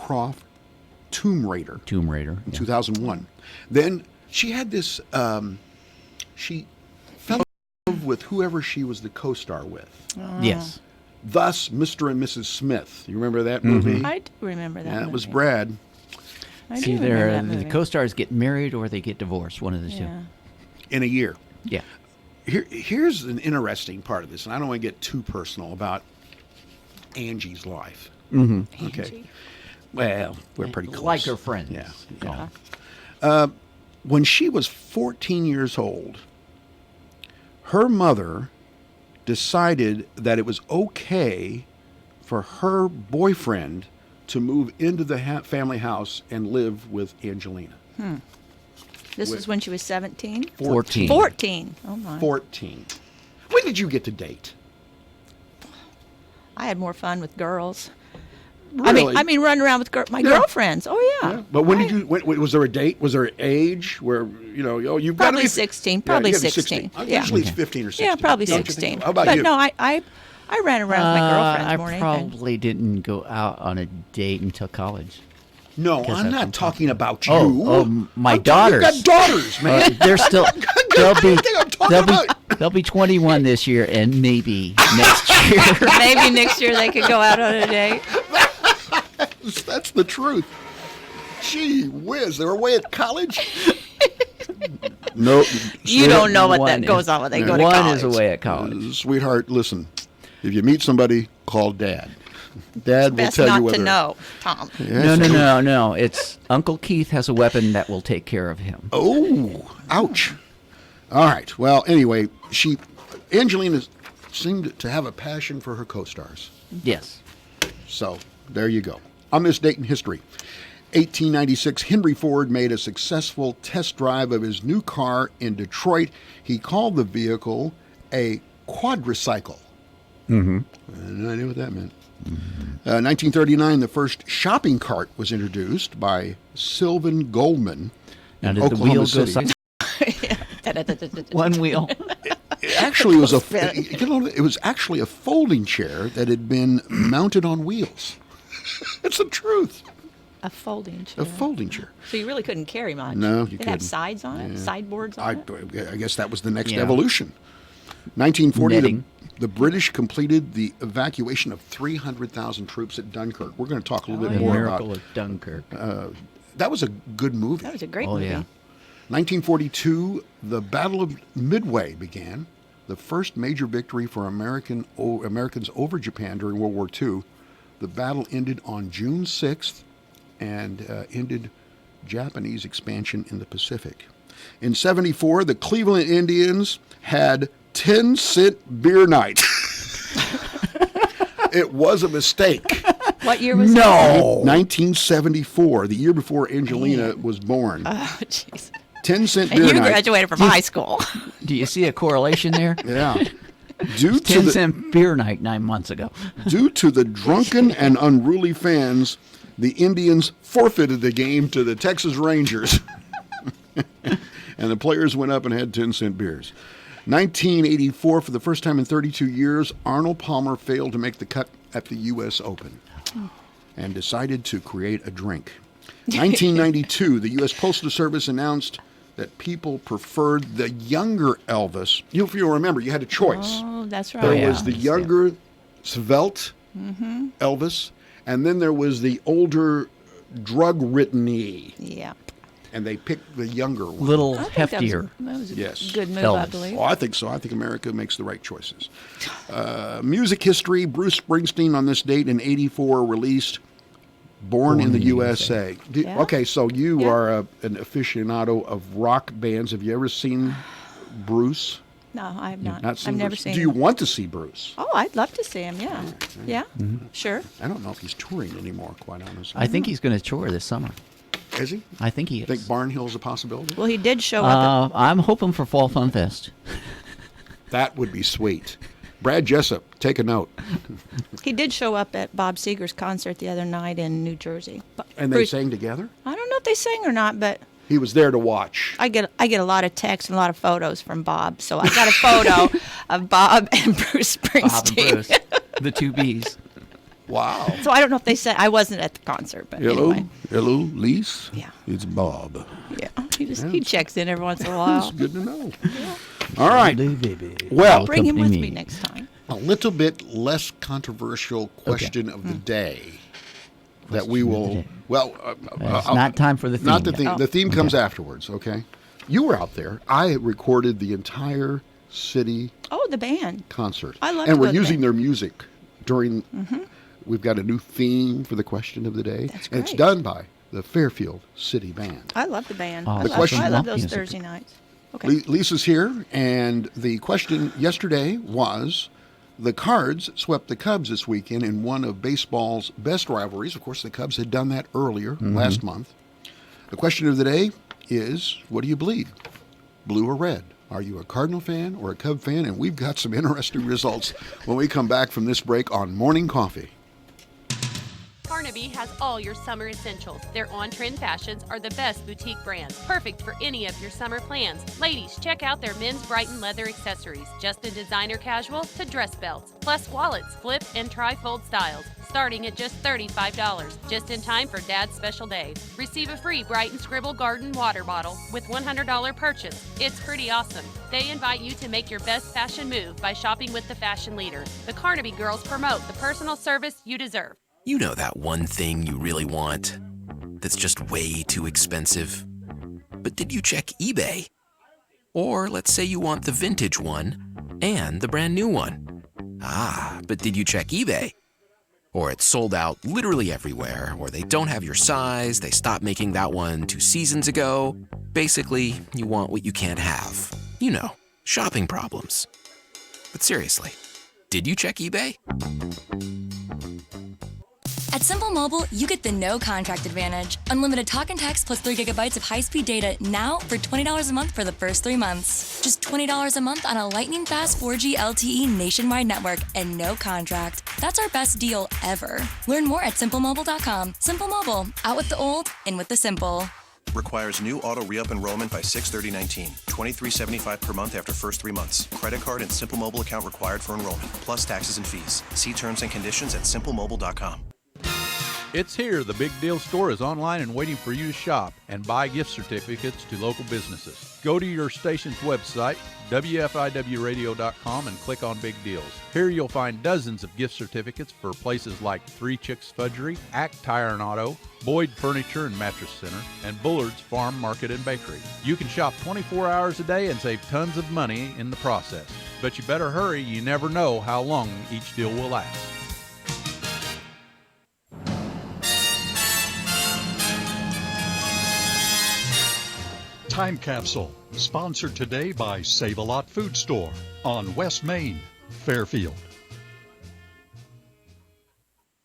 Croft Tomb Raider Tomb Raider. in Yeah. 2001. Then she had this, she fell in love with whoever she was the co-star with. Yes. Thus, Mr. and Mrs. Smith. You remember that movie? I do remember that. That was movie. Brad. I See, do remember that the movie. co-stars get married or they get divorced. One of the two. Yeah. In a year. Yeah. Here's an interesting part of this, and I don't want to get too personal about Angie's life. Mm-hmm. Okay. Angie. Well, we're pretty close. Like her friends. Yeah. Yeah. When she was 14 years old, her mother decided that it was okay for her boyfriend to move into the family house and live with Angelina. This was when she was 17? 14. 14. Oh, my. 14. When did you get to date? I had more fun with girls. Really? I mean, running around with my girlfriends. Oh, yeah. But when did you? Was there a date? Was there an age where you've got to Probably be 16. Yeah, Probably you gotta be 16. Usually Yeah. it's 15 or 16. Yeah, probably don't you think 16. so? How about but you? no, I ran around with my girlfriends I more than anything. probably didn't go out on a date until college. No, Guess I'm that's not what talking about you. My You've daughters. got daughters, man. They're still. They'll be. Everything I'm talking about. They'll be 21 this year, and maybe next year. Maybe next year they could go out on a date. That's the truth. Gee whiz, they're away at college? No. You don't know what One that goes is- on when they go to One college. is away at college. Sweetheart, listen. If you meet somebody, call Dad. Dad will Best tell not you whether. to know, Tom. No. It's Uncle Keith has a weapon that will take care of him. Oh, ouch. All right. Well, anyway, Angelina seemed to have a passion for her co-stars. Yes. So there you go. On this date in history, 1896, Henry Ford made a successful test drive of his new car in Detroit. He called the vehicle a quadricycle. Mm-hmm. And I knew what that meant. 1939, the first shopping cart was introduced by Sylvan Goldman Now, in did the Oklahoma wheel go City. side? One wheel. Actually, it was actually a folding chair that had been mounted on wheels. It's the truth. A folding chair. A folding chair. So you really couldn't carry much. No, you It couldn't. had sides on it, sideboards on it. I guess that was the next Yeah. evolution. 1940, Netting. the British completed the evacuation of 300,000 troops at Dunkirk. We're going to talk a little The bit more Miracle about. of Dunkirk. That was a good movie. That was a great Oh, movie. yeah. 1942, the Battle of Midway began, the first major victory for Americans over Japan during World War II. The battle ended on June 6th and ended Japanese expansion in the Pacific. In 74, the Cleveland Indians had 10-cent beer night. It was a mistake. What year was that? No. 1974, the year before Angelina was born. Oh, jeez. 10-cent And beer you night. graduated from high school. Do you see a correlation there? Yeah. Due to 10 the cent beer night 9 months ago. due to the drunken and unruly fans, the Indians forfeited the game to the Texas Rangers. And the players went up and had 10-cent beers. 1984, for the first time in 32 years, Arnold Palmer failed to make the cut at the U.S. Open and decided to create a drink. 1992, the U.S. Postal Service announced that people preferred the younger Elvis. If you'll remember, you had a choice. Oh, that's right. There yeah. was the younger, svelte Elvis, and then there was the older, drug-ridden Yeah. and they picked the younger one. Little I think heftier. That was a Yes. good move, I Elvis. believe. Oh, I think so. I think America makes the right choices. Music history, Bruce Springsteen on this date in 84 released Born in the USA. Yeah. Okay, so you Yeah. are an aficionado of rock bands. Have you ever seen Bruce? No, I have not. Not seen I've never Bruce. seen Do you him. want to see Bruce? Oh, I'd love to see him, yeah. Yeah, sure. I don't know if he's touring anymore, quite honestly. I think he's going to tour this summer. Is he? I think he is. Think Barnhill's a possibility? Well, he did show up I'm hoping for Fall Fun Fest. That would be sweet. Brad Jessup, take a note. he did show up at Bob Seger's concert the other night in New Jersey. And they Bruce- sang together? I don't know if they sang or not, but He was there to watch. I get a lot of texts and a lot of photos from Bob. So I got a photo of Bob and Bruce Bob and Springsteen. Bruce, the two Bs. Wow. So I don't know if they said I wasn't at the concert, but anyway. Hello, Lise. Yeah. It's Bob. Yeah, he checks in every once in a while. It's good to know. All right. Baby. Well, Bring him with Accompany me me. next time. a little bit less controversial question of the day that we will. Well, It's not time for the theme. not the yet. theme. The theme comes afterwards. Okay. You were out there. I recorded the entire city Oh, the band. concert. I love and to we're go to using that. their music during. We've got a new theme for the question of the day. That's And it's great. done by the Fairfield City Band. I love the band. Oh, I, the love, question- I love Lumpy those music. Thursday nights. Okay. Lisa's here, and the question yesterday was: the Cards swept the Cubs this weekend in one of baseball's best rivalries. Of course, the Cubs had done that earlier last month. The question of the day is: what do you bleed, blue or red? Are you a Cardinal fan or a Cub fan? And we've got some interesting results when we come back from this break on Morning Coffee. Carnaby has all your summer essentials. Their on-trend fashions are the best boutique brands, perfect for any of your summer plans. Ladies, check out their men's Brighton leather accessories, just in designer casual to dress belts, plus wallets, flip and tri-fold styles, starting at just $35, just in time for Dad's special day. Receive a free Brighton Scribble Garden water bottle with $100 purchase. It's pretty awesome. They invite you to make your best fashion move by shopping with the fashion leader. The Carnaby girls promote the personal service you deserve. You know that one thing you really want that's just way too expensive? But did you check eBay? Or let's say you want the vintage one and the brand new one. But did you check eBay? Or it's sold out literally everywhere, or they don't have your size, they stopped making that one 2 seasons ago. Basically, you want what you can't have. You know, shopping problems. But seriously, did you check eBay? At Simple Mobile, you get the no contract advantage. Unlimited talk and text plus 3 gigabytes of high-speed data now for $20 a month for the first 3 months. Just $20 a month on a lightning-fast 4G LTE nationwide network and no contract. That's our best deal ever. Learn more at simplemobile.com. Simple Mobile, out with the old, in with the simple. Requires new auto re-up enrollment by 6/30/19. $23.75 per month after first 3 months. Credit card and Simple Mobile account required for enrollment, plus taxes and fees. See terms and conditions at simplemobile.com. It's here. The Big Deal Store is online and waiting for you to shop and buy gift certificates to local businesses. Go to your station's website, WFIWradio.com, and click on Big Deals. Here you'll find dozens of gift certificates for places like Three Chicks Fudgery, Act Tire and Auto, Boyd Furniture and Mattress Center, and Bullard's Farm Market and Bakery. You can shop 24 hours a day and save tons of money in the process. But you better hurry. You never know how long each deal will last. Time Capsule, sponsored today by Save-A-Lot Food Store on West Main, Fairfield.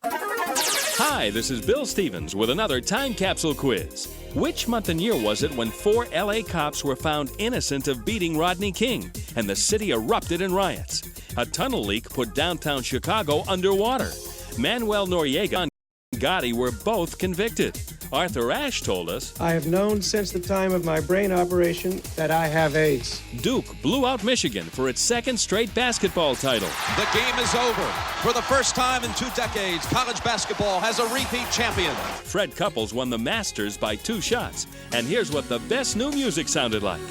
Hi, this is Bill Stevens with another Time Capsule quiz. Which month and year was it when 4 LA cops were found innocent of beating Rodney King and the city erupted in riots? A tunnel leak put downtown Chicago underwater. Manuel Noriega and Gotti were both convicted. Arthur Ashe told us, I have known since the time of my brain operation that I have AIDS. Duke blew out Michigan for its second straight basketball title. The game is over. For the first time in 2 decades, college basketball has a repeat champion. Fred Couples won the Masters by 2 shots. And here's what the best new music sounded like.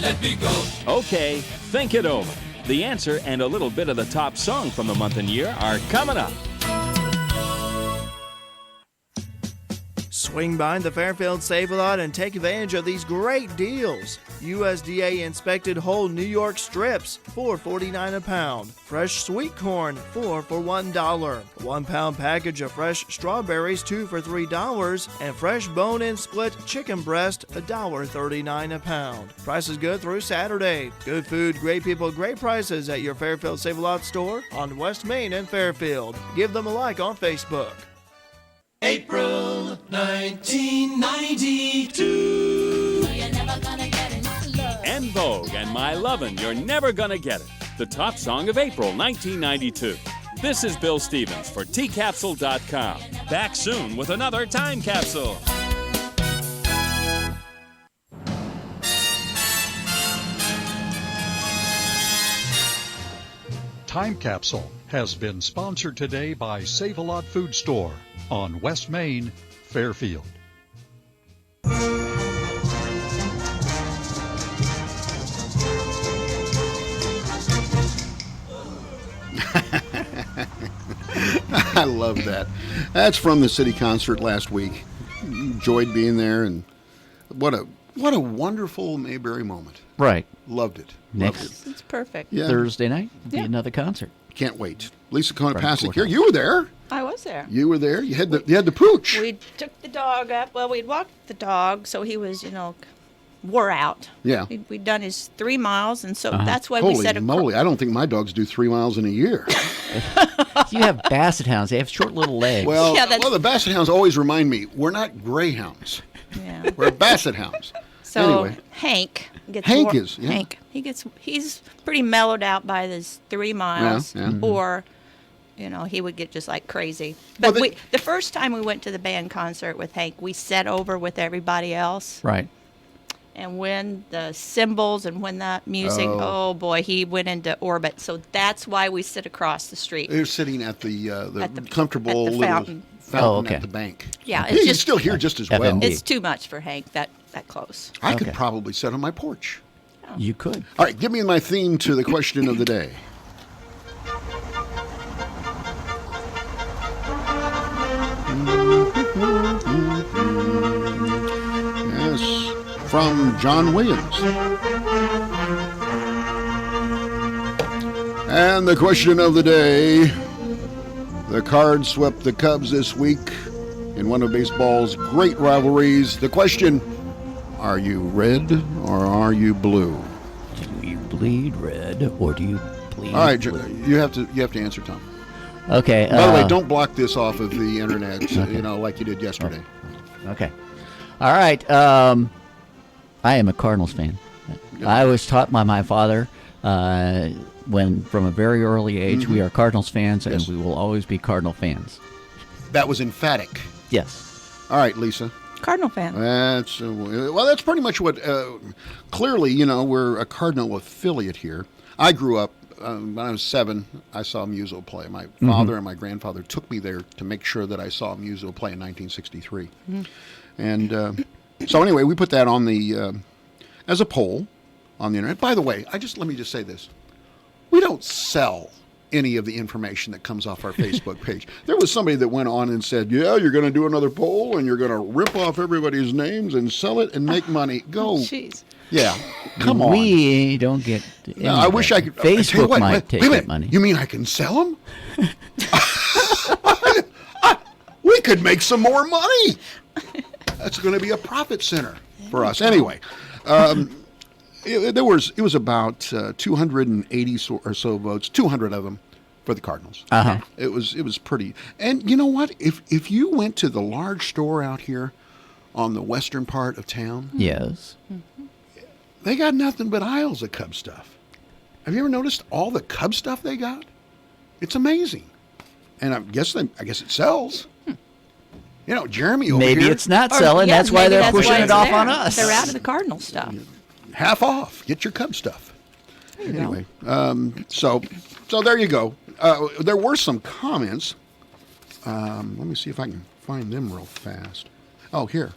Let me go. Okay, think it over. The answer and a little bit of the top song from the month and year are coming up. Swing by the Fairfield Save-A-Lot and take advantage of these great deals. USDA inspected whole New York strips, $4.49 a pound. Fresh sweet corn, 4 for $1. 1 pound package of fresh strawberries, 2 for $3. And fresh bone-in split chicken breast, $1.39 a pound. Price is good through Saturday. Good food, great people, great prices at your Fairfield Save-A-Lot store on West Main and Fairfield. Give them a like on Facebook. April 1992. Vogue and My Lovin', You're Never Gonna Get It, the top song of April 1992. This is Bill Stevens for tcapsule.com. Back soon with another Time Capsule. Time Capsule has been sponsored today by Save-A-Lot Food Store on West Main, Fairfield. I love that. That's from the city concert last week. Enjoyed being there, and what a wonderful Mayberry moment. Right. Loved it. Next It's perfect. Yeah. Thursday night, be Yeah. another concert. Can't wait. Lisa Conopasek Courthouse. here. You were there. I was there. You were there. You had the pooch. We took the dog up. Well, we'd walked the dog, so he was, wore out. Yeah. We'd done his 3 miles, and so that's why we Holy said moly! I don't think my dogs do 3 miles in a year. You have Basset Hounds. They have short little legs. Well, Yeah, that's- the Basset Hounds always remind me we're not greyhounds. Yeah. We're Basset Hounds. So Anyway. Hank gets Hank is, yeah. Hank. He's pretty mellowed out by his 3 miles, Yeah. or he would get just like crazy. Well, But the first time we went to the band concert with Hank, we sat over with everybody else, Right. and when the cymbals and when that music, oh boy, he went into orbit. So that's why we sit across the street. They're sitting at the At the- comfortable at the little fountain. Oh, okay. at the bank. Yeah, You it's can just still hear just as well. FMB. it's too much for Hank that close. I could Okay. probably sit on my porch. You could. All right, give me my theme to the question of the day. Yes, from John Williams. And the question of the day, the Cards swept the Cubs this week in one of baseball's great rivalries. The question, are you red or are you blue? Do you bleed red or do you bleed All right, blue? you have to answer, Tom. Okay. By the way, don't block this off of the internet, like you did yesterday. Okay. All right. I am a Cardinals fan. I was taught by my father when, from a very early age, we are Cardinals fans, Yes. and we will always be Cardinal fans. That was emphatic. Yes. All right, Lisa. Cardinal fan. That's that's pretty much what. Clearly, we're a Cardinal affiliate here. I grew up when I was 7. I saw Muso play. My father and my grandfather took me there to make sure that I saw Muso play in 1963. And so anyway, we put that on the as a poll on the internet. By the way, let me just say this: we don't sell any of the information that comes off our Facebook page. There was somebody that went on and said, yeah, you're going to do another poll and you're going to rip off everybody's names and sell it and make money. Go. Jeez. Yeah. Come on. We don't get. No, I wish I could. Facebook tell you what, might wait take a that minute. money. You mean I can sell them? We could make some more money. That's going to be a profit center for us. Anyway, it was about 280 or so votes, 200 of them for the Cardinals. Uh-huh. It was pretty. And you know what? If you went to the large store out here on the western part of town, Yes. they got nothing but aisles of Cub stuff. Have you ever noticed all the Cub stuff they got? It's amazing. And I guess it sells. Jeremy over Maybe here, it's not Or, selling. yeah, that's why maybe they're that's pushing why it it's off there. on us. They're out of the Cardinal stuff. half off. Get your Cub stuff. There you Anyway, so there you go. There were some comments. Let me see if I can find them real fast. Oh, here.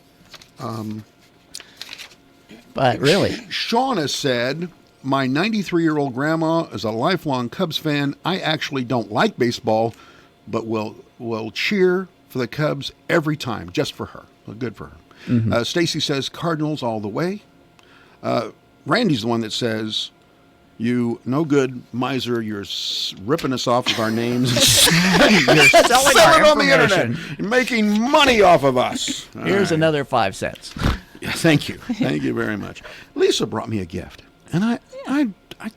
But really, Shauna said, my 93-year-old grandma is a lifelong Cubs fan. I actually don't like baseball, but will cheer for the Cubs every time, just for her. Well, good for her. Stacy says, Cardinals all the way. Randy's the one that says, you no good miser, you're ripping us off of our names. you're selling our it on the information. internet. You're making money off of us. All Here's right. another 5 cents. Thank you. Thank you very much. Lisa brought me a gift, and I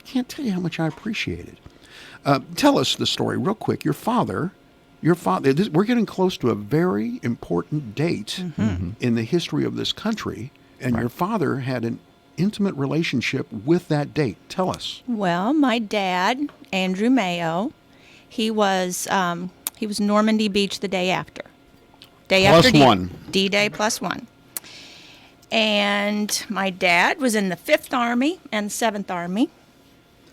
can't tell you how much I appreciate it. Tell us the story real quick. Your father, we're getting close to a very important date in the history of this country, and your father had an intimate relationship with that date? Tell us. Well, my dad, Andrew Mayo, he was Normandy Beach the day after. Day Plus after one. D-Day plus one. And my dad was in the 5th Army and 7th Army,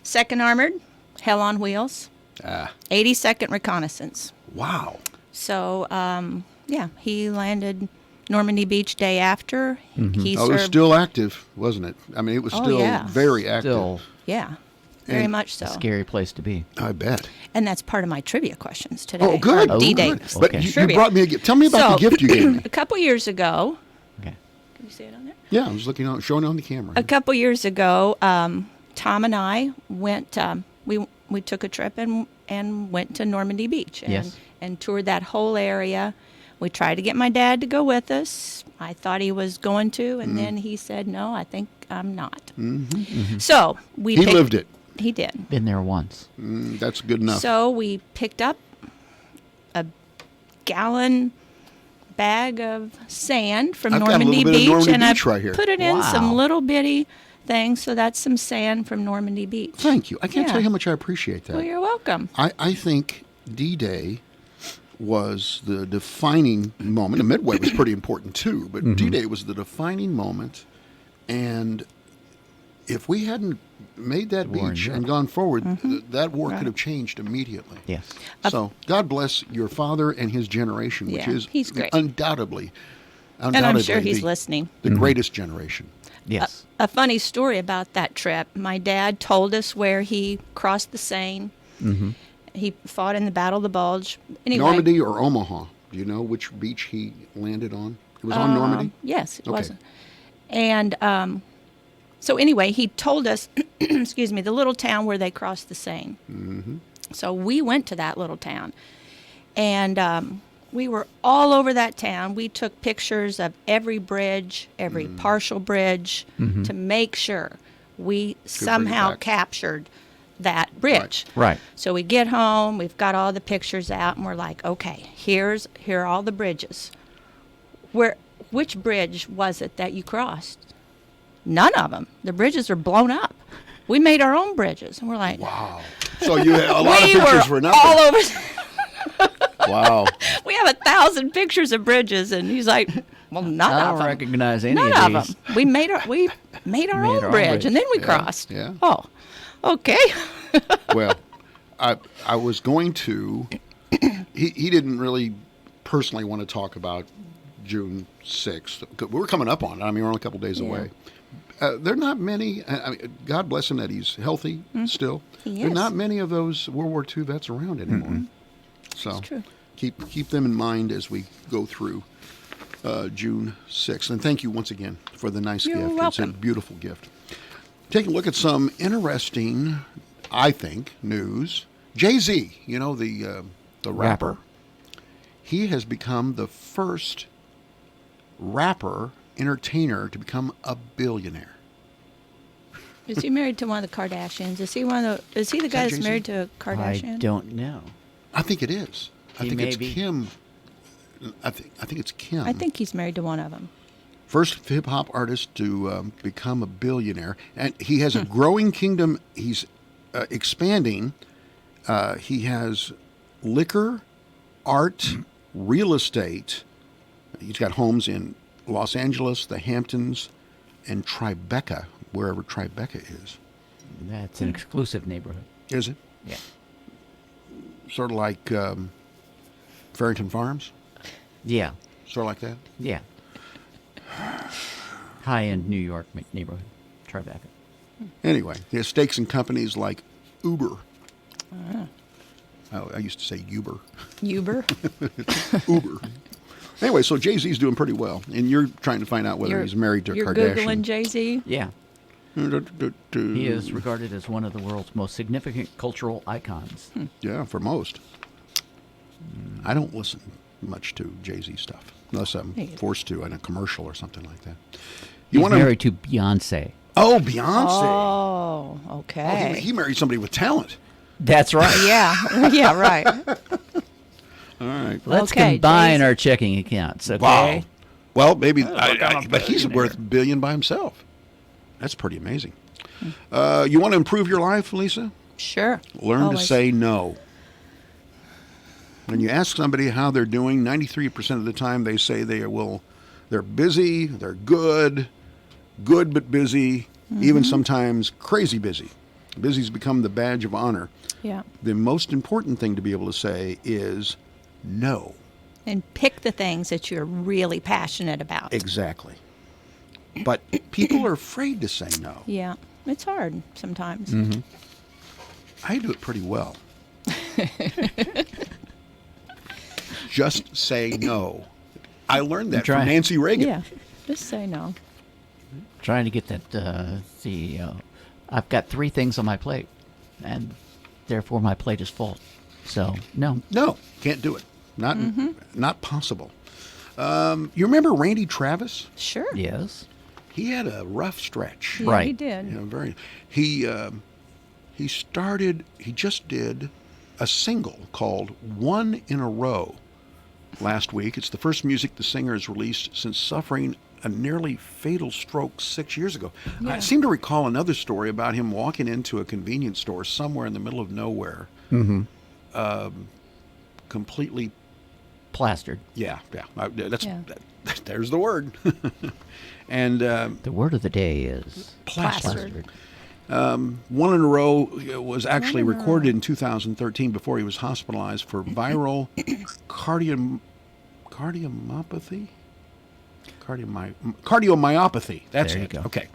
2nd Armored, Hell on Wheels, 82nd Reconnaissance. Wow. So, yeah, he landed Normandy Beach day after. He It served. was still active, wasn't it? I mean, it was Oh, still yeah. very active. Still Yeah, very And much so. a scary place to be. I bet. And that's part of my trivia questions today. Oh, good. Our D-Day. Good. But Okay. you Trivia. brought me a gift. Tell me about the gift you gave me. A couple years ago, Okay. can you see it on there? Yeah, I was looking on, showing it on the camera. A couple years ago, Tom and I went. We took a trip and went to Normandy Beach and, Yes. and toured that whole area. We tried to get my dad to go with us. I thought he was going to, and then he said, "No, I think I'm not." So we. He picked- lived it. He did. Been there once. That's good enough. So we picked up a gallon bag of sand from I've got a Normandy little bit of Beach, Normandy and Beach I right here. put it in some Wow. little bitty things. So that's some sand from Normandy Beach. Thank you. I can't Yeah. tell you how much I appreciate that. Well, you're welcome. I think D-Day was the defining moment. And Midway was pretty important too, but D-Day was the defining moment. And if we hadn't made that War in beach Europe. and gone forward, that war could have changed immediately. Yes. So God bless your father and his generation, which Yeah, is he's great. undoubtedly And I'm sure he's the, listening. the greatest generation. Yes. A funny story about that trip. My dad told us where he crossed the Seine. He fought in the Battle of the Bulge. Anyway, Normandy or Omaha? Do you know which beach he landed on? It was on Normandy? Yes, it Okay. was. And so anyway, he told us, excuse me, the little town where they crossed the Seine. So we went to that little town, and we were all over that town. We took pictures of every bridge, every partial bridge, to make sure we somehow back. captured that bridge. Right. So we get home, we've got all the pictures out, and we're like, okay, here are all the bridges. Which bridge was it that you crossed? None of them. The bridges are blown up. We made our own bridges, and we're like, Wow. So you had a lot of we pictures were for nothing. all over. Wow. We have 1,000 pictures of bridges, and he's like, well, none I of don't them. recognize any None of of these. them. We made our own our bridge, bridge. and then we crossed. yeah. Oh, okay. Well, I was going to. He didn't really personally want to talk about June 6th. We're coming up on it. I mean, we're only a couple days away. There are not many. I mean, God bless him that he's healthy still. He There are is. not many of those World War II vets around anymore. So true. keep them in mind as we go through June 6th. And thank you once again for the nice You're gift. welcome. It's a beautiful gift. Taking a look at some interesting, I think, news. Jay-Z, you know, the rapper. He has become the first rapper entertainer to become a billionaire. Is he married to one of the Kardashians? Is he the guy that's Jay-Z? married to a I Kardashian? don't know. I think it is. I He think may it's be. Kim. I think it's Kim. I think he's married to one of them. First hip hop artist to become a billionaire, and he has a growing kingdom. He's expanding. He has liquor, art, real estate. He's got homes in Los Angeles, the Hamptons, and Tribeca, wherever Tribeca is. That's an exclusive neighborhood. Is it? Yeah. Sort of like Farrington Farms? Yeah. Sort of like that? Yeah. High-end New York neighborhood. Tribeca. Anyway, he has stakes in companies like Uber. I used to say Uber. Uber. Uber. Anyway, so Jay-Z's doing pretty well, and you're trying to find out whether he's married to a You're Kardashian. Googling Jay-Z? Yeah. He is regarded as one of the world's most significant cultural icons. Yeah, for most. I don't listen much to Jay-Z stuff, unless I'm forced to in a commercial or something like that. He's married to Beyonce. Oh, Beyonce. Oh, okay. Oh, he married somebody with talent. That's right. Yeah. Yeah, right. All right. Let's Okay, combine Jay-Z. our checking accounts, okay? Wow. Well, maybe, look, I'm a but he's billionaire. worth $1 billion by himself. That's pretty amazing. You want to improve your life, Lisa? Sure. Learn Always. to say no. When you ask somebody how they're doing, 93% of the time they say they're busy, they're good but busy, even sometimes crazy busy. Busy's become the badge of honor. Yeah. The most important thing to be able to say is no. And pick the things that you're really passionate about. Exactly. But people are afraid to say no. Yeah. It's hard sometimes. Mm-hmm. I do it pretty well. Just say no. I learned that from Nancy Reagan. Yeah. Just say no. Trying to get that CEO. I've got 3 things on my plate, and therefore my plate is full. So, no. No, can't do it. Not possible. You remember Randy Travis? Sure. Yes. He had a rough stretch. Yeah, he did. You know, he just did a single called One in a Row last week. It's the first music the singer has released since suffering a nearly fatal stroke 6 years ago. Yeah. I seem to recall another story about him walking into a convenience store somewhere in the middle of nowhere, completely plastered. Yeah. There's the word. And the word of the day is plastered. One in a Row was actually recorded in 2013 before he was hospitalized for viral cardiomyopathy. Cardiomyopathy. That's there you it. go. Okay.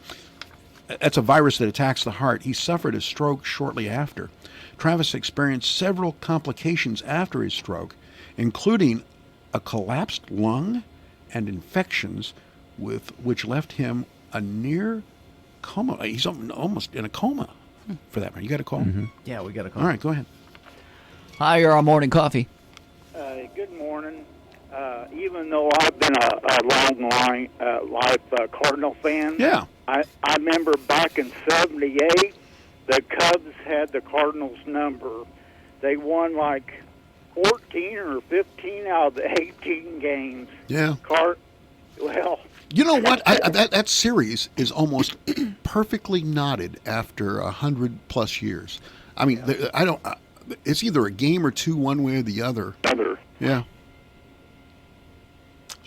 That's a virus that attacks the heart. He suffered a stroke shortly after. Travis experienced several complications after his stroke, including a collapsed lung and infections which left him a near coma. He's almost in a coma for that matter. You got a call? Mm-hmm. Yeah, we got a call. All right, go ahead. Hi, you're on Morning Coffee. Good morning. Even though I've been a long life Cardinal fan, yeah, I remember back in '78, the Cubs had the Cardinals number. They won like 14 or 15 out of the 18 games. Yeah. Well, you know what? That series is almost perfectly knotted after 100+ years. I mean, it's either a game or two, one way or the other. Yeah.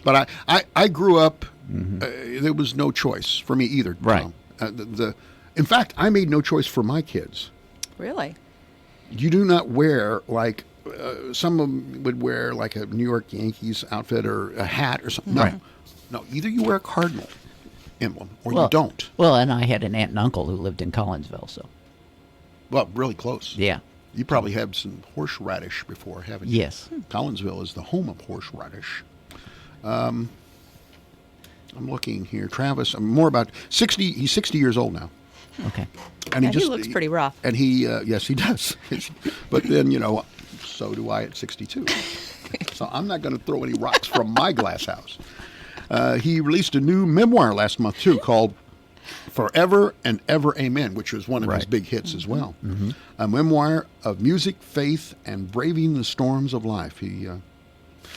But I grew up. There was no choice for me either. Right. In fact, I made no choice for my kids. Really? You do not wear like some of them would wear like a New York Yankees outfit or a hat or something. Right. No, either you wear a Cardinal emblem or you don't. Well, and I had an aunt and uncle who lived in Collinsville, so. Well, really close. Yeah. You probably had some horseradish before, haven't you? Yes. Collinsville is the home of horseradish. I'm looking here. Travis, I'm more about 60. He's 60 years old now. Okay. And he looks pretty rough. And he, yes, he does. But then, so do I at 62. So I'm not going to throw any rocks from my glass house. He released a new memoir last month, too, called Forever and Ever Amen, which was one of his big hits as well. Mm-hmm. A memoir of music, faith, and braving the storms of life.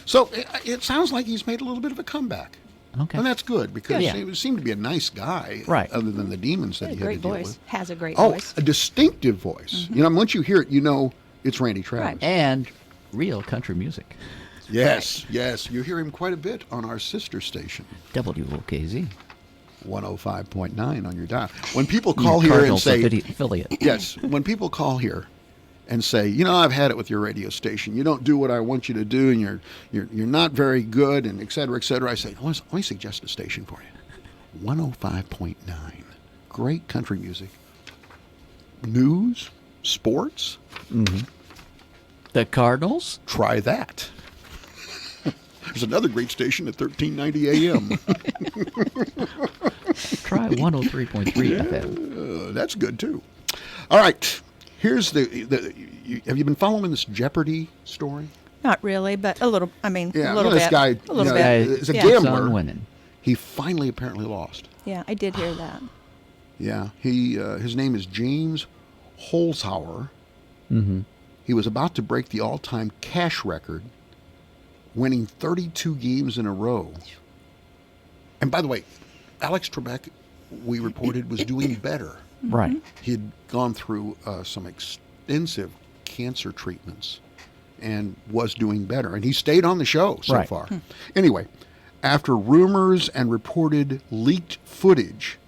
So it sounds like he's made a little bit of a comeback. Okay. And that's good because Yeah. he seemed to be a nice guy, right, other than the demons that he had to Great deal voice. with. Has a great voice. A distinctive voice. Once you hear it, you know it's Randy Travis. And real country music. Yes. You hear him quite a bit on our sister station. WOKZ. 105.9 on your dial. When people call here and say... affiliate. Yes. When people call here and say, I've had it with your radio station. You don't do what I want you to do, and you're not very good, and et cetera, et cetera. I say, let me suggest a station for you. 105.9. Great country music. News, sports. Mm-hmm. The Cardinals? Try that. There's another great station at 1390 AM. Try 103.3 FM. That's good, too. All right. Here's have you been following this Jeopardy story? Not really, but a little. I mean, Yeah, a little bit. this guy, a little bit. is a Yeah. gambler. Son winning. He finally apparently lost. Yeah, I did hear that. Yeah, his name is James Holzhauer. Mm-hmm. He was about to break the all-time cash record, winning 32 games in a row. And by the way, Alex Trebek we reported was doing better. Right. He had gone through some extensive cancer treatments and was doing better. And he stayed on the show so Right. far. Anyway, after rumors and reported leaked footage,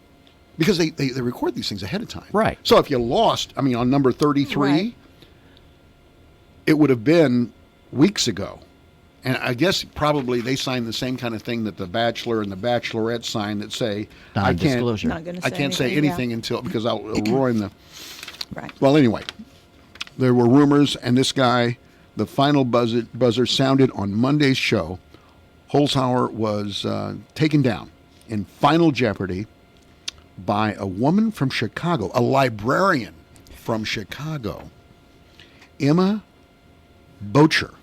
because they record these things ahead of time. Right. So if you lost, I mean, on number 33, Right. it would have been weeks ago. And I guess probably they signed the same kind of thing that the Bachelor and the Bachelorette signed that say, I can't, Non-disclosure. Not gonna I say can't say anything, yeah. anything until, because I'll ruin the. Right. Well, anyway, there were rumors, and this guy, the final buzzer sounded on Monday's show. Holzhauer was taken down in Final Jeopardy by a woman from Chicago, a librarian from Chicago, Emma Bocher.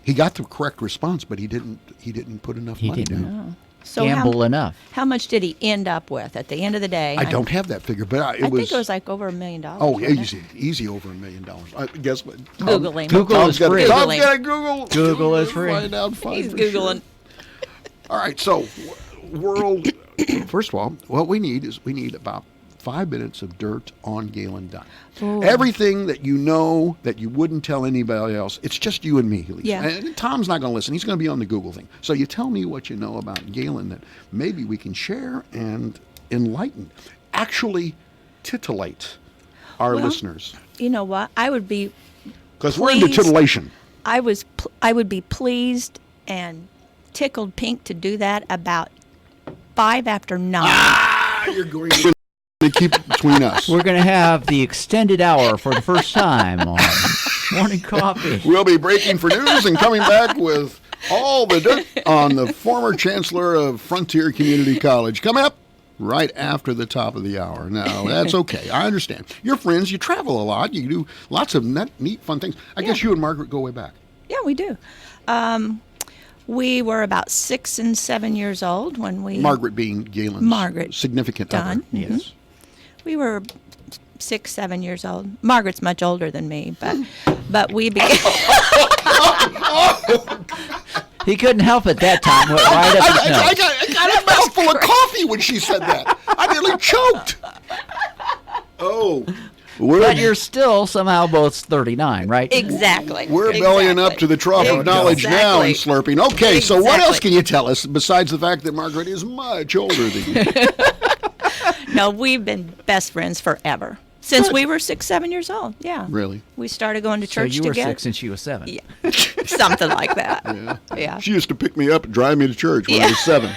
He got the correct response, but he didn't put enough He money didn't. down. So Gamble enough. How much did he end up with at the end of the day? I don't have that figure, but I it was. think it was like over $1 million. Oh, wasn't it? easy over $1 million. Guess what? Google him. Google Tom's is got free. Tom's got to Google. Google is free. Find out. Find He's for Googling. Sure. All right, so world. First of all, what we need is about 5 minutes of dirt on Galen Dunn. Ooh. Everything that you know that you wouldn't tell anybody else. It's just you and me, Lisa. Yeah. And Tom's not going to listen. He's going to be on the Google thing. So you tell me what you know about Galen that maybe we can share and enlighten, actually titillate our Well, listeners. You know what? I would be. Because we're into pleased. titillation. I would be pleased and tickled pink to do that about 5 after 9. You're going to keep it between us. We're going to have the extended hour for the first time on Morning Coffee. We'll be breaking for news and coming back with all the dirt on the former chancellor of Frontier Community College. Coming up right after the top of the hour. Now, that's okay. I understand. You're friends. You travel a lot. You do lots of neat, fun things. I guess you and Margaret go way back. Yeah, we do. We were about 6 and 7 years old when we. Margaret being Galen's Margaret significant Dunn. other. Yes. We were 6, 7 years old. Margaret's much older than me, but we began. He couldn't help it that time. Went right up his nose. I got a mouthful of coffee when she said that. I nearly choked. Oh. But you're still somehow both 39, right? Exactly. We're bellying up to the trough of knowledge now and slurping. Okay, so what else can you tell us besides the fact that Margaret is much older than you? No, we've been best friends forever. Since we were 6, 7 years old. Yeah. Really? We started going to So church you were together. 6 and she was 7. Yeah. Something like that. Yeah. She used to pick me up and drive me to church when I was 7.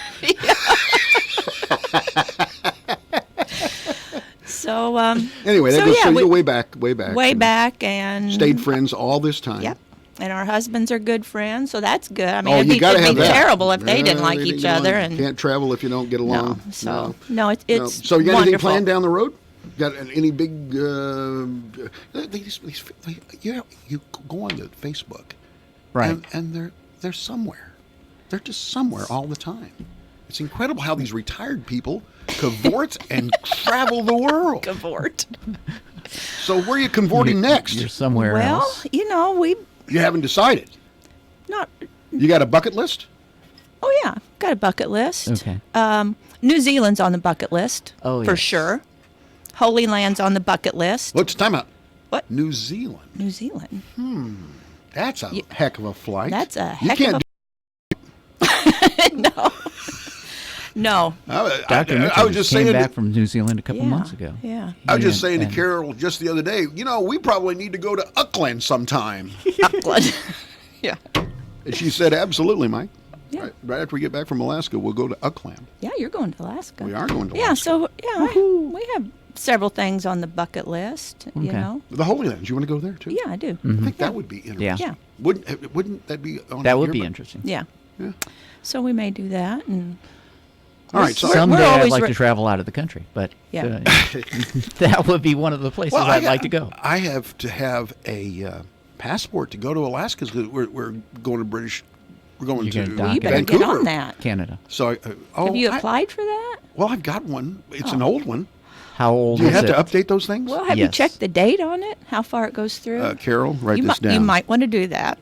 So Anyway, that so goes yeah, so you we- go way back. way back, and Stayed friends all this time. Yep. And our husbands are good friends, so that's good. I mean, Oh, it'd you be, gotta it'd have be that. terrible if they didn't Yeah, like they each get other. along. And Can't travel if you don't get along. no, so no, it's So you got anything wonderful. planned down the road? Got any big? You go on to Facebook, Right. And they're somewhere. They're just somewhere all the time. It's incredible how these retired people cavort and travel the world. Cavort. So where are you cavorting next? You're somewhere Well, else. you know, we You haven't decided. not. You got a bucket list? Oh yeah, got a bucket list. Okay. New Zealand's on the bucket list. Oh, for yes. sure. Holy Land's on the bucket list. Let's time out. What? New Zealand. New Zealand. That's a heck of a flight. That's a You heck can't of a. No. No. Dr. I was just saying back from New Zealand a couple Yeah, months ago. yeah. I was just And- saying to and- Carol just the other day, we probably need to go to Auckland sometime. Auckland. Yeah. And she said, absolutely, Mike. Yeah. Right after we get back from Alaska, we'll go to Auckland. Yeah, you're going to Alaska. We are going to Yeah, Alaska. so we have several things on the bucket list. You Okay. know. The Holy Lands, you want to go there too? Yeah, I do. I think that would be interesting. Yeah. Yeah. Wouldn't that be on That a would be yearbook? interesting. Yeah. Yeah. So we may do that, and All right, so Someday we're I'd always like re- to travel out of the country, but Yeah. that would be one of the places I'd like to go. I have to have a passport to go to Alaska because we're going to British. We're going You're to gonna dock you better Vancouver. get on that. Canada. So Have you applied for that? Well, I've got one. It's an old one. How old Do you is have it? to update those things? Well, have you Yes. checked the date on it? How far it goes through? Carol, write you this might, down. You might want to do that.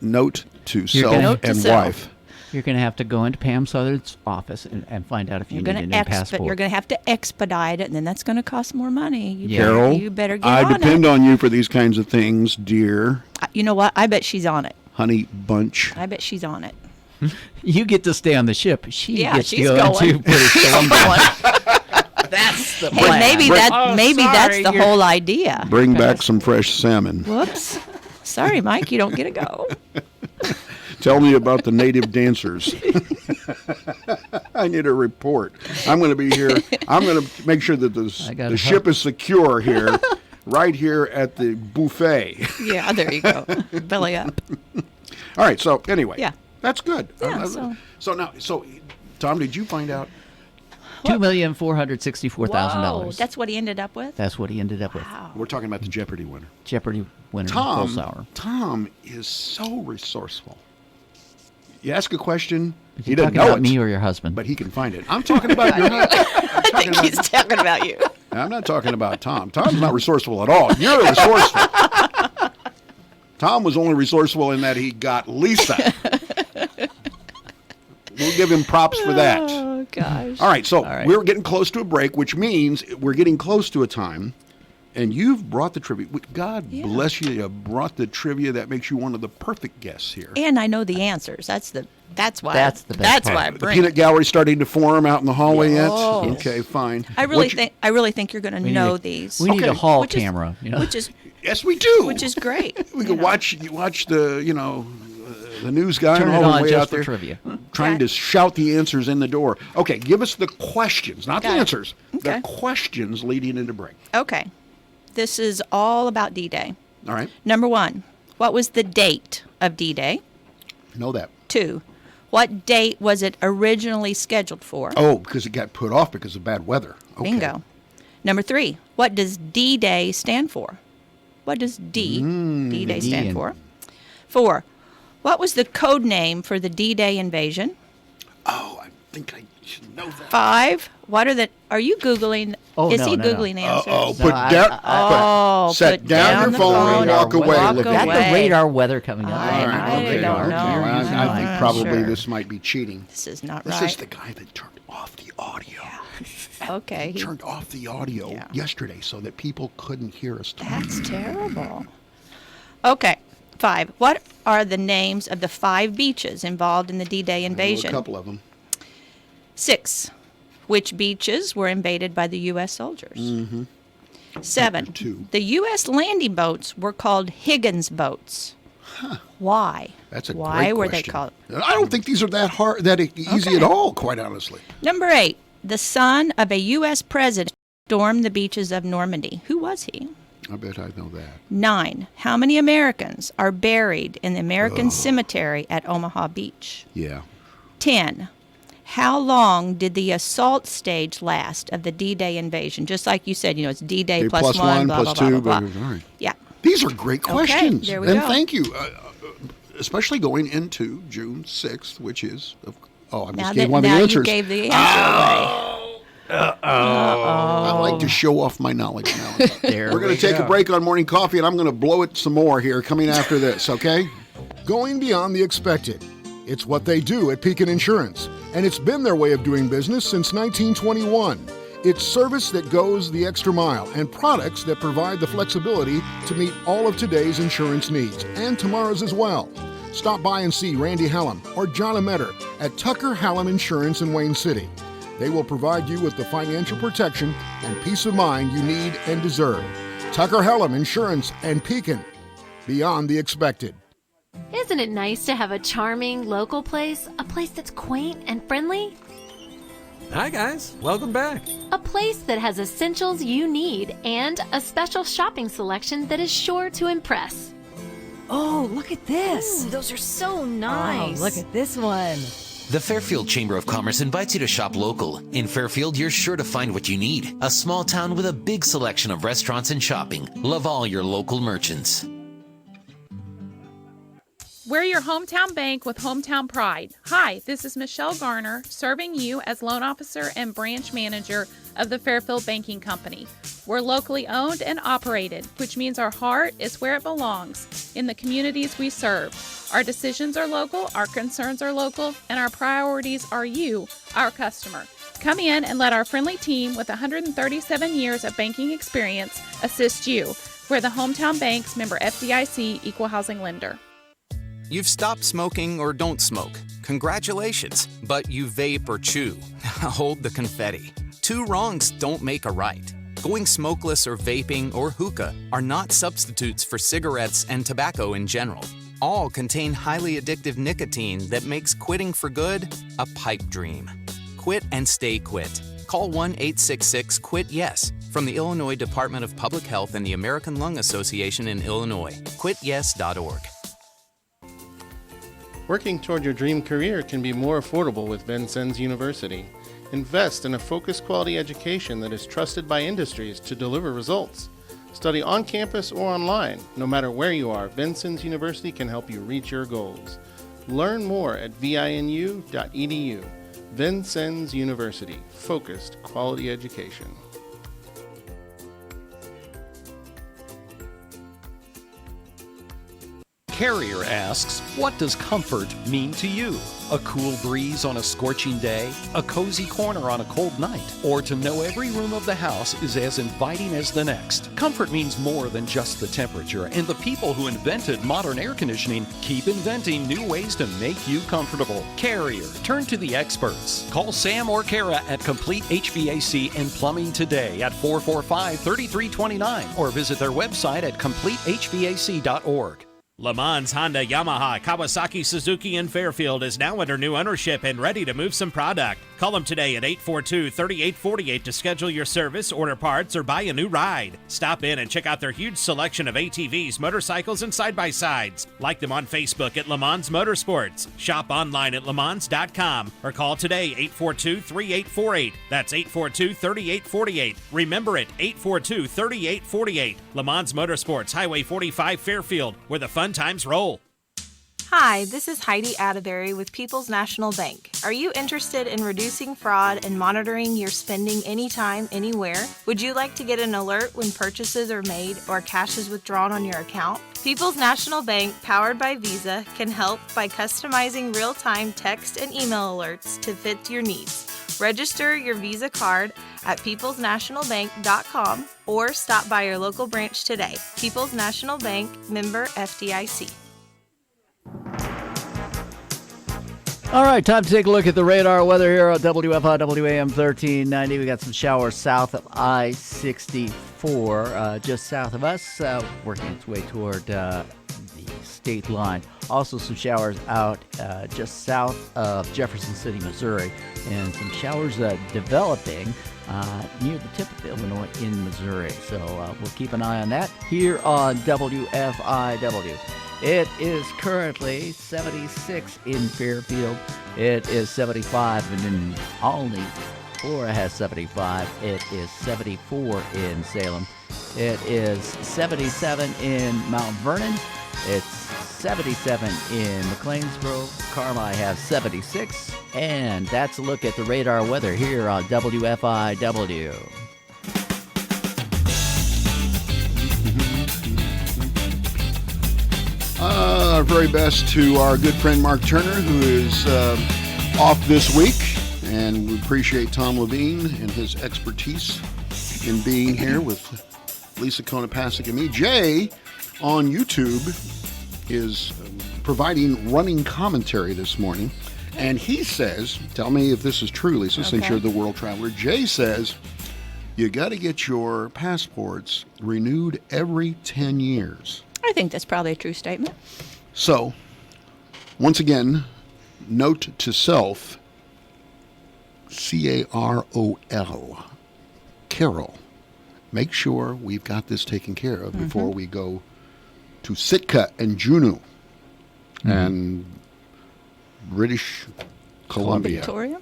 Note to You're self gonna- Note to and self. wife. You're going to have to go into Pam Southern's office and find out if you need a new passport. You're going to have to expedite it, and then that's going to cost more money. Carol, you better get I on depend it. on you for these kinds of things, dear. You know what? I bet she's on it. Honey bunch. I bet she's on it. You get to stay on the ship. She gets she's to go going. to British Columbia. That's the plan. Hey, maybe that's the whole idea. Bring back some fresh salmon. Whoops. Sorry, Mike, you don't get to go. Tell me about the native dancers. I need a report. I'm going to be here. I'm going to make sure that the ship is secure here, right here at the buffet. Yeah, there you go. Belly up. All right. So anyway, yeah, that's good. Yeah, So Tom, did you find out? $2,464,000. That's what he ended up with? That's what he ended up with. We're talking about the Jeopardy winner. Jeopardy winner, Holzhauer. Tom is so resourceful. You ask a question, Is he doesn't talking know about it, me or your husband? but he can find it. I'm talking about your husband. I think he's talking about you. I'm not talking about Tom. Tom's not resourceful at all. You're resourceful. Tom was only resourceful in that he got Lisa. We'll give him props for that. Oh, gosh. All right, so right. we're getting close to a break, which means we're getting close to a time, and you've brought the trivia. God bless you. You brought the trivia. That makes you one of the perfect guests here. And I know the answers. That's why. That's the best That's part. why I The bring. peanut gallery starting to form out in the hallway yet? Yes. Okay, fine. I really think you're going to know these. We need a hall Which is- camera. Which is Yes, we do. which is great. We can watch the the news guy Turn and it all on the way just out for there trivia. trying to shout the answers in the door. Okay, give us the questions, not the Got it. answers. Okay. The questions leading into break. Okay. This is all about D-Day. All right, Number 1, what was the date of D-Day? know that. 2, what date was it originally scheduled for? Oh, because it got put off because of bad weather. Okay. Bingo. Number 3, what does D-Day stand for? What does D-Day D stand in- for? 4, what was the code name for the D-Day invasion? Oh, I think I should know that. 5, are you Googling? Oh, Is no, he no, no. Googling answers? Set put down your phone and walk away. Walk Olivia. Got away. the radar weather coming up. I don't know. I think probably Sure. this might be cheating. This is not This right. is the guy that turned off the audio. Okay. He turned off the audio yesterday so that people couldn't hear us talk. That's terrible. Okay. 5. What are the names of the 5 beaches involved in the D-Day invasion? A couple of them. 6. Which beaches were invaded by the U.S. soldiers? 7. 2. The U.S. landing boats were called Higgins boats. Why? That's a Why great were question. they called? I don't think these are that easy at all, quite honestly. Number 8. The son of a U.S. president stormed the beaches of Normandy. Who was he? I bet I know that. 9. How many Americans are buried in the American Cemetery at Omaha Beach? Yeah. 10. How long did the assault stage last of the D-Day invasion? Just like you said, it's D-Day plus one, blah, plus blah, two. blah, blah, blah. All right. Yeah. These are great questions. there we and go. thank you. Especially going into June 6th, which is, I just gave one of the answers. You gave the answer away. I like to show off my knowledge now. We're going to take a break on morning coffee, and I'm going to blow it some more here coming after this, okay? Going beyond the expected. It's what they do at Pekin Insurance, and it's been their way of doing business since 1921. It's service that goes the extra mile and products that provide the flexibility to meet all of today's insurance needs and tomorrow's as well. Stop by and see Randy Hallam or John Ametter at Tucker Hallam Insurance in Wayne City. They will provide you with the financial protection and peace of mind you need and deserve. Tucker Hallam Insurance and Pekin. Beyond the expected. Isn't it nice to have a charming local place? A place that's quaint and friendly? Hi guys, welcome back. A place that has essentials you need and a special shopping selection that is sure to impress. Oh, look at this. Ooh, those are so nice. Oh, look at this one. The Fairfield Chamber of Commerce invites you to shop local. In Fairfield, you're sure to find what you need. A small town with a big selection of restaurants and shopping. Love all your local merchants. We're your hometown bank with hometown pride. Hi, this is Michelle Garner, serving you as loan officer and branch manager of the Fairfield Banking Company. We're locally owned and operated, which means our heart is where it belongs, in the communities we serve. Our decisions are local, our concerns are local, and our priorities are you, our customer. Come in and let our friendly team with 137 years of banking experience assist you. We're the Hometown Bank's member FDIC equal housing lender. You've stopped smoking or don't smoke. Congratulations. But you vape or chew. Hold the confetti. Two wrongs don't make a right. Going smokeless or vaping or hookah are not substitutes for cigarettes and tobacco in general. All contain highly addictive nicotine that makes quitting for good a pipe dream. Quit and stay quit. Call 1-866-QUIT-YES from the Illinois Department of Public Health and the American Lung Association in Illinois. QuitYes.org. Working toward your dream career can be more affordable with Vincennes University. Invest in a focused quality education that is trusted by industries to deliver results. Study on campus or online. No matter where you are, Vincennes University can help you reach your goals. Learn more at vinu.edu. Vincennes University. Focused quality education. Carrier asks, what does comfort mean to you? A cool breeze on a scorching day? A cozy corner on a cold night? Or to know every room of the house is as inviting as the next? Comfort means more than just the temperature, and the people who invented modern air conditioning keep inventing new ways to make you comfortable. Carrier, turn to the experts. Call Sam or Kara at Complete HVAC and Plumbing today at 445-3329 or visit their website at CompleteHVAC.org. Le Mans, Honda, Yamaha, Kawasaki, Suzuki, and Fairfield is now under new ownership and ready to move some product. Call them today at 842-3848 to schedule your service, order parts, or buy a new ride. Stop in and check out their huge selection of ATVs, motorcycles, and side-by-sides. Like them on Facebook at Le Mans Motorsports. Shop online at LeMans.com or call today 842-3848. That's 842-3848. Remember it, 842-3848. Le Mans Motorsports, Highway 45, Fairfield, where the fun times roll. Hi, this is Heidi Atterbury with People's National Bank. Are you interested in reducing fraud and monitoring your spending anytime, anywhere? Would you like to get an alert when purchases are made or cash is withdrawn on your account? People's National Bank, powered by Visa, can help by customizing real-time text and email alerts to fit your needs. Register your Visa card at peoplesnationalbank.com or stop by your local branch today. People's National Bank, member FDIC. All right, time to take a look at the radar weather here on WFI WAM 1390. We got some showers south of I-64, just south of us, working its way toward the state line. Also some showers out just south of Jefferson City, Missouri, and some showers developing near the tip of Illinois in Missouri. So we'll keep an eye on that here on WFIW. It is currently 76 in Fairfield. It is 75, and in Olney, Flora has 75. It is 74 in Salem. It is 77 in Mount Vernon. It's 77 in McLeansboro. Carmi has 76. And that's a look at the radar weather here on WFIW. Our very best to our good friend Mark Turner, who is off this week. And we appreciate Tom Levine and his expertise in being here with Lisa Konopasek and me. Jay on YouTube is providing running commentary this morning. And he says, tell me if this is true, Lisa, since you're the world traveler. Jay says, you got to get your passports renewed every 10 years. I think that's probably a true statement. So, once again, note to self, C-A-R-O-L, Carol. Make sure we've got this taken care of before we go to Sitka and Juneau and British Columbia. Victoria?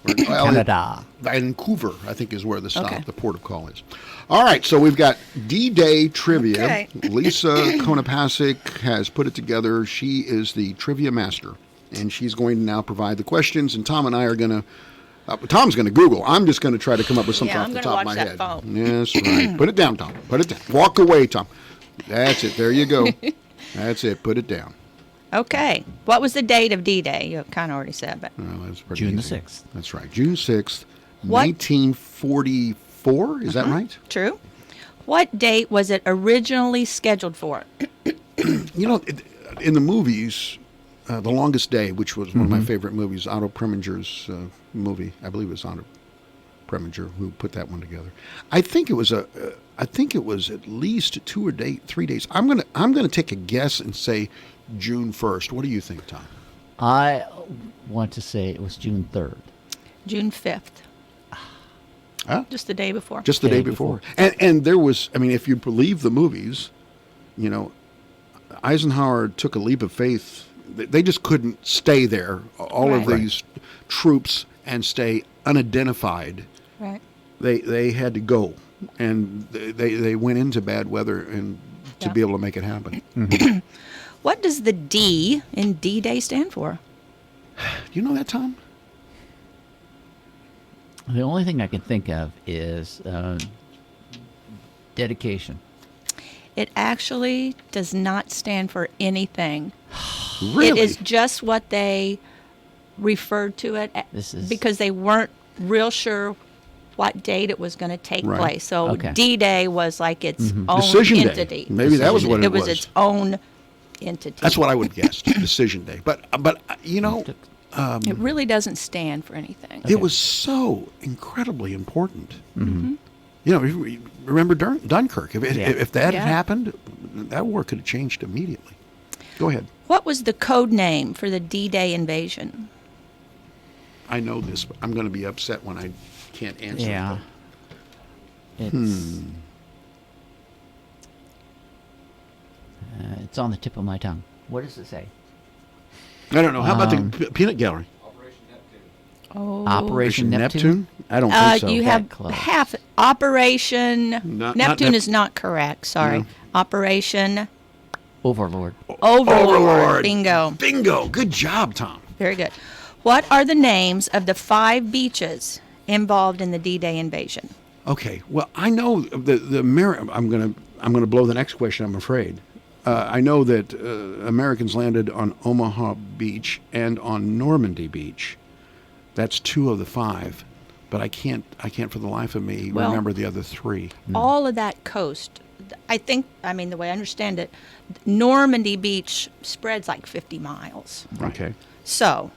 Canada. Vancouver, I think, is where the stop, the port of call is. All right, so we've got D-Day trivia. Okay. Lisa Konopasek has put it together. She is the trivia master, and she's going to now provide the questions, and Tom and I are going to Tom's going to Google. I'm just going to try to come up with something Yeah, off I'm the gonna top of watch my that head. phone. Yes, right. Put it down, Tom. Put it down. Walk away, Tom. That's it. There you go. That's it. Put it down. Okay. What was the date of D-Day? You kind of already said, but Well, that's pretty June the easy. 6th. That's right. June 6th, What? 1944. Is that right? true. What date was it originally scheduled for? In the movies, The Longest Day, which was one of my favorite movies, Otto Preminger's movie. I believe it was Otto Preminger who put that one together. I think it was at least 2 or 3 days. I'm gonna take a guess and say June 1st. What do you think, Tom? I want to say it was June 3rd. June 5th. Just the day before. Just the day before. And there was, I mean, if you believe the movies, Eisenhower took a leap of faith. They just couldn't stay there, all of these troops, and stay unidentified. Right. They had to go, and they went into bad weather and to be able to make it happen. What does the D in D-Day stand for? Do you know that, Tom? The only thing I can think of is dedication. It actually does not stand for anything. Really? It is just what they referred to it because they weren't real sure what date it was going to take place. So D-Day was like its own Decision entity. Day. Maybe that was what it was. It was its own entity. That's what I would guess. Decision Day. But it really doesn't stand for anything. it was so incredibly important. Remember Dunkirk? If that had happened, that war could have changed immediately. Go ahead. What was the code name for the D-Day invasion? I know this, but I'm going to be upset when I can't answer. Yeah. It, It's on the tip of my tongue. What does it say? I don't know. How about the peanut gallery? Oh. Operation Neptune? I don't think so. You have half. Operation Neptune is not correct. Sorry. No. Operation Overlord. Overlord. Bingo. Bingo. Good job, Tom. Very good. What are the names of the 5 beaches involved in the D-Day invasion? Okay. Well, I know I'm gonna blow the next question, I'm afraid. I know that Americans landed on Omaha Beach and on Normandy Beach. That's 2 of the 5, but I can't for the life of me remember the other 3. All of that coast, the way I understand it, Normandy Beach spreads like 50 miles. Okay. So,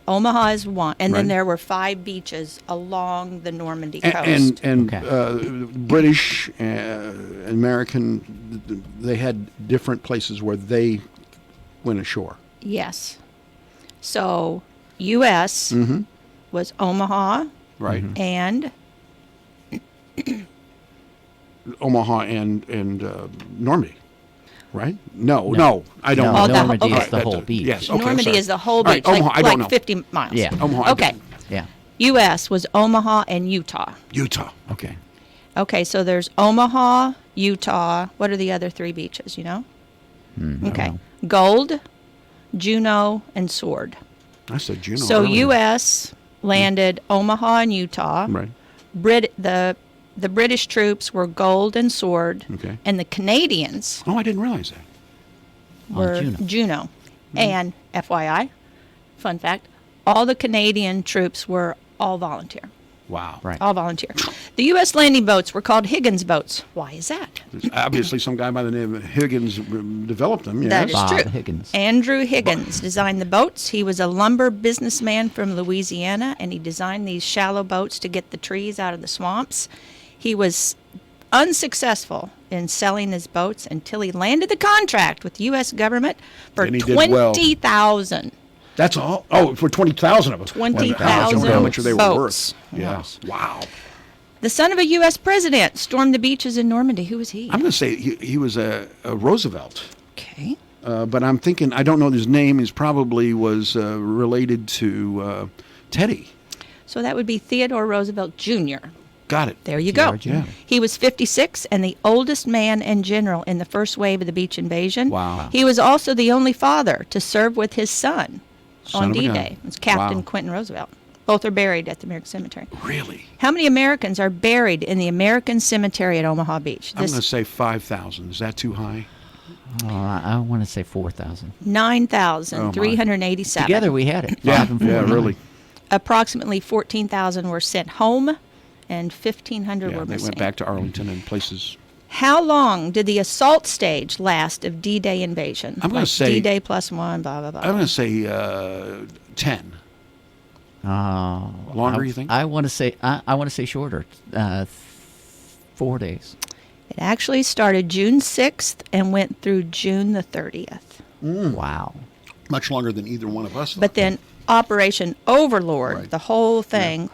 Omaha is one, and then there were 5 beaches along the Normandy coast. And British, American, they had different places where they went ashore. Yes. So, U.S. was Omaha, right? And Omaha and Normandy, right? No, I don't know. Normandy is the whole beach. Yes, okay, Normandy is the whole beach, right, Omaha, I don't know. 50 miles. Yeah. Omaha. Okay. Yeah. U.S. was Omaha and Utah. Utah. Okay. Okay, so there's Omaha, Utah. What are the other 3 beaches, you know? Okay. Gold, Juneau, and Sword. I said Juneau. So earlier. U.S. landed Omaha and Utah. Right. The British troops were Gold and Sword. Okay. And the Canadians Oh, I didn't realize that. were Juneau. And FYI, fun fact, all the Canadian troops were all volunteer. Wow. Right. All volunteer. The U.S. landing boats were called Higgins boats. Why is that? Obviously, some guy by the name of Higgins developed them. Yes. That is Bob true. Higgins. Andrew Higgins designed the boats. He was a lumber businessman from Louisiana, and he designed these shallow boats to get the trees out of the swamps. He was unsuccessful in selling his boats until he landed the contract with the U.S. government for And he did well. $20,000. That's all. Oh, for 20,000 of them. 20,000 How much they were boats. worth? Yeah. Wow. The son of a U.S. president stormed the beaches in Normandy. Who was he? I'm going to say he was a Roosevelt. Okay. But I'm thinking, I don't know his name. He's probably was related to Teddy. So that would be Theodore Roosevelt Jr. Got it. There you go. Yeah. He was 56 and the oldest man and general in the first wave of the beach invasion. Wow. He was also the only father to serve with his son Son on of a gun. D-Day. It was Captain Wow. Quentin Roosevelt. Both are buried at the American Cemetery. Really? How many Americans are buried in the American Cemetery at Omaha Beach? I'm going to say 5,000. Is that too high? I want to say 4,000. 9,387. Together we had it. Yeah, 5 and 4, yeah, 9. really. Approximately 14,000 were sent home, and 1,500 Yeah, were they missing. went back to Arlington and places. How long did the assault stage last of D-Day invasion? I'm gonna say- D-Day plus one, blah, blah, blah. I'm going to say 10. Longer, you think? I want to say shorter. 4 days. It actually started June 6th and went through June the 30th. Wow. Much longer than either one of us. But then Operation Overlord, the whole thing,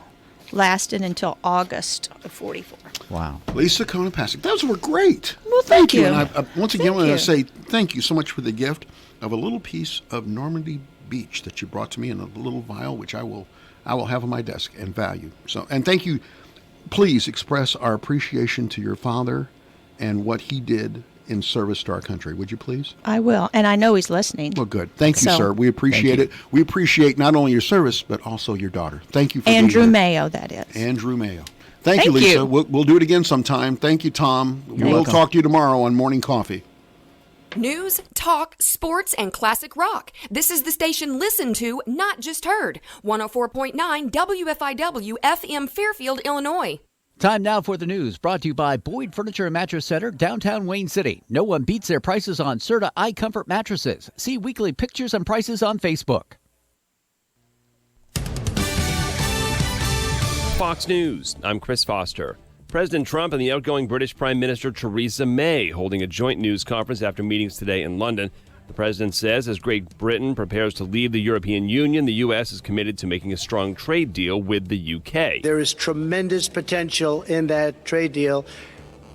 lasted until August of 44. Wow. Lisa Konopasek, those were great. Well, thank you. And I once again, I want you. to say thank you so much for the gift of a little piece of Normandy Beach that you brought to me in a little vial, which I will have on my desk and value. So, and thank you. Please express our appreciation to your father and what he did in service to our country. Would you please? I will, and I know he's listening. Well, good. Thank you, So- sir. We appreciate it. We appreciate not only your service, but also your daughter. Thank you for Andrew being here. Mayo, that is. Andrew Mayo. Thank you, Thank Lisa. you. We'll do it again sometime. Thank you, Tom. We'll welcome. talk to you tomorrow on Morning Coffee. News, talk, sports, and classic rock. This is the station listened to, not just heard. 104.9 WFIW FM Fairfield, Illinois. Time now for the news, brought to you by Boyd Furniture and Mattress Center, downtown Wayne City. No one beats their prices on Serta iComfort mattresses. See weekly pictures and prices on Facebook. Fox News, I'm Chris Foster. President Trump and the outgoing British Prime Minister Theresa May holding a joint news conference after meetings today in London. The president says as Great Britain prepares to leave the European Union, the U.S. is committed to making a strong trade deal with the U.K. There is tremendous potential in that trade deal.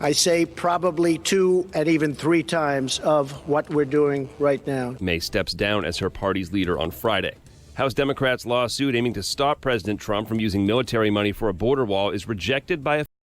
I say probably 2 and even 3 times of what we're doing right now. May steps down as her party's leader on Friday. House Democrats' lawsuit aiming to stop President Trump from using military money for a border wall is rejected by a